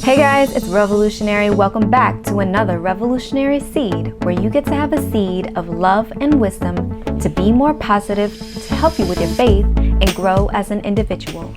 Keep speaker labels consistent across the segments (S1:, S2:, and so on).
S1: Hey guys, it's Revolutionary. Welcome back to another Revolutionary Seed, where you get to have a seed of love and wisdom to be more positive, to help you with your faith, and grow as an individual.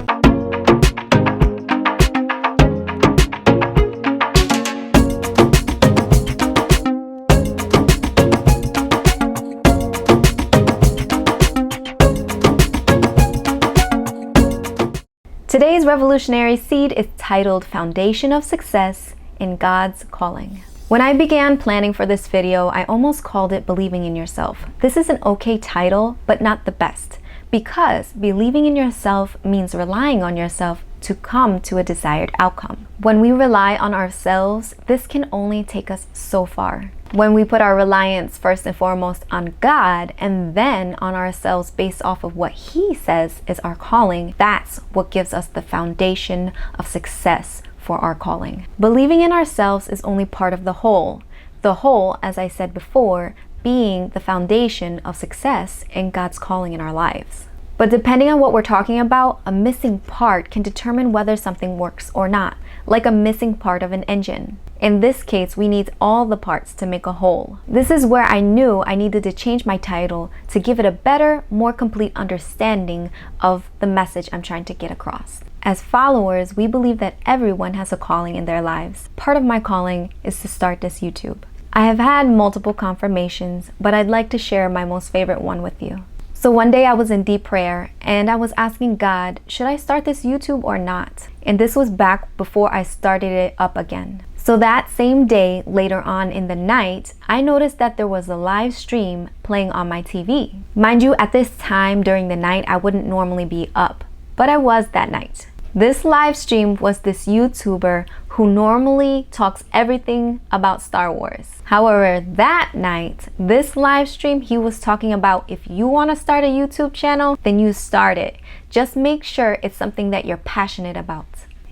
S1: Today's Revolutionary Seed is titled Foundation of Success in God's Calling. When I began planning for this video, I almost called it Believing in Yourself. This is an okay title, but not the best, because believing in yourself means relying on yourself to come to a desired outcome. When we rely on ourselves, this can only take us so far. When we put our reliance first and foremost on God and then on ourselves based off of what He says is our calling, that's what gives us the foundation of success for our calling. Believing in ourselves is only part of the whole. The whole, as I said before, being the foundation of success in God's calling in our lives. But depending on what we're talking about, a missing part can determine whether something works or not, like a missing part of an engine. In this case, we need all the parts to make a whole. This is where I knew I needed to change my title to give it a better, more complete understanding of the message I'm trying to get across. As followers, we believe that everyone has a calling in their lives. Part of my calling is to start this YouTube. I have had multiple confirmations, but I'd like to share my most favorite one with you. So one day I was in deep prayer and I was asking God, should I start this YouTube or not? And this was back before I started it up again. So that same day, later on in the night, I noticed that there was a live stream playing on my TV. Mind you, at this time during the night, I wouldn't normally be up, but I was that night. This live stream was this YouTuber who normally talks everything about Star Wars. However, that night, this live stream, he was talking about if you want to start a YouTube channel, then you start it. Just make sure it's something that you're passionate about.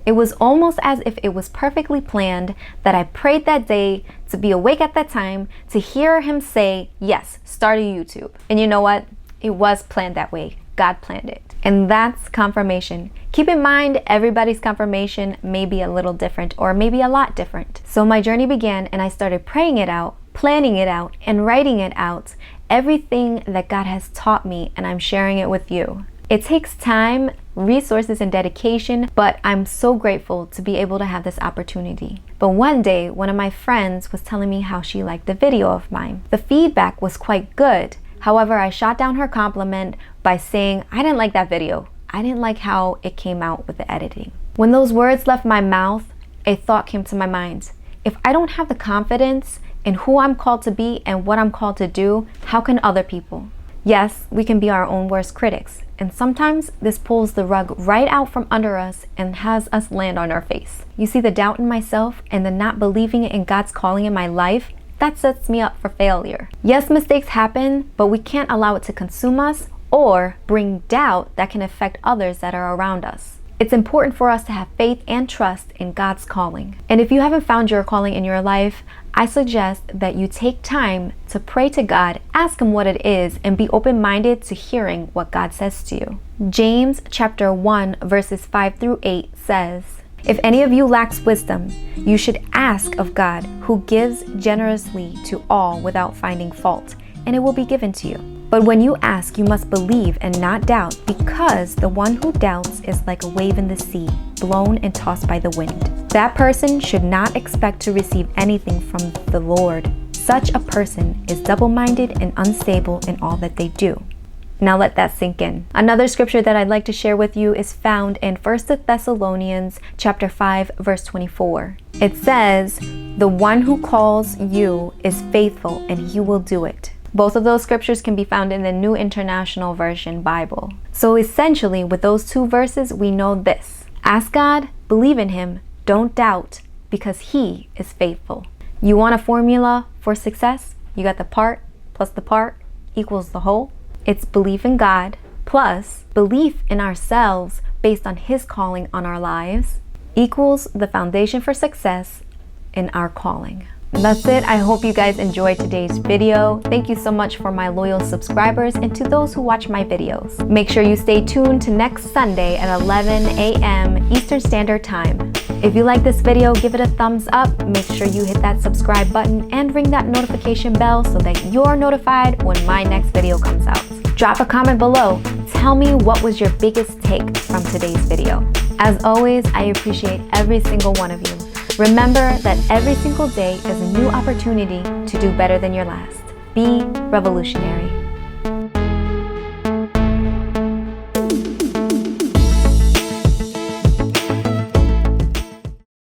S1: It was almost as if it was perfectly planned that I prayed that day to be awake at that time to hear him say, yes, start a YouTube. And you know what? It was planned that way. God planned it. And that's confirmation. Keep in mind, everybody's confirmation may be a little different or maybe a lot different. So my journey began and I started praying it out, planning it out, and writing it out. Everything that God has taught me, and I'm sharing it with you. It takes time, resources, and dedication, but I'm so grateful to be able to have this opportunity. But one day, one of my friends was telling me how she liked the video of mine. The feedback was quite good. However, I shot down her compliment by saying, I didn't like that video. I didn't like how it came out with the editing. When those words left my mouth, a thought came to my mind. If I don't have the confidence in who I'm called to be and what I'm called to do, how can other people? Yes, we can be our own worst critics. And sometimes this pulls the rug right out from under us and has us land on our face. You see, the doubt in myself and the not believing in God's calling in my life, that sets me up for failure. Yes, mistakes happen, but we can't allow it to consume us or bring doubt that can affect others that are around us. It's important for us to have faith and trust in God's calling. And if you haven't found your calling in your life, I suggest that you take time to pray to God, ask Him what it is, and be open-minded to hearing what God says to you. James chapter 1 verses 5 through 8 says, if any of you lacks wisdom, you should ask of God, who gives generously to all without finding fault, and it will be given to you. But when you ask, you must believe and not doubt, because the one who doubts is like a wave in the sea, blown and tossed by the wind. That person should not expect to receive anything from the Lord. Such a person is double-minded and unstable in all that they do. Now let that sink in. Another scripture that I'd like to share with you is found in 1 Thessalonians chapter 5 verse 24. It says, the one who calls you is faithful and he will do it. Both of those scriptures can be found in the New International Version Bible. So essentially, with those two verses, we know this. Ask God, believe in Him, don't doubt, because He is faithful. You want a formula for success? You got the part plus the part equals the whole. It's belief in God plus belief in ourselves based on His calling on our lives equals the foundation for success in our calling. And that's it. I hope you guys enjoyed today's video. Thank you so much for my loyal subscribers and to those who watch my videos. Make sure you stay tuned to next Sunday at 11 a.m. Eastern Standard Time. If you like this video, give it a thumbs up. Make sure you hit that subscribe button and ring that notification bell so that you're notified when my next video comes out. Drop a comment below. Tell me what was your biggest take from today's video. As always, I appreciate every single one of you. Remember that every single day is a new opportunity to do better than your last. Be revolutionary.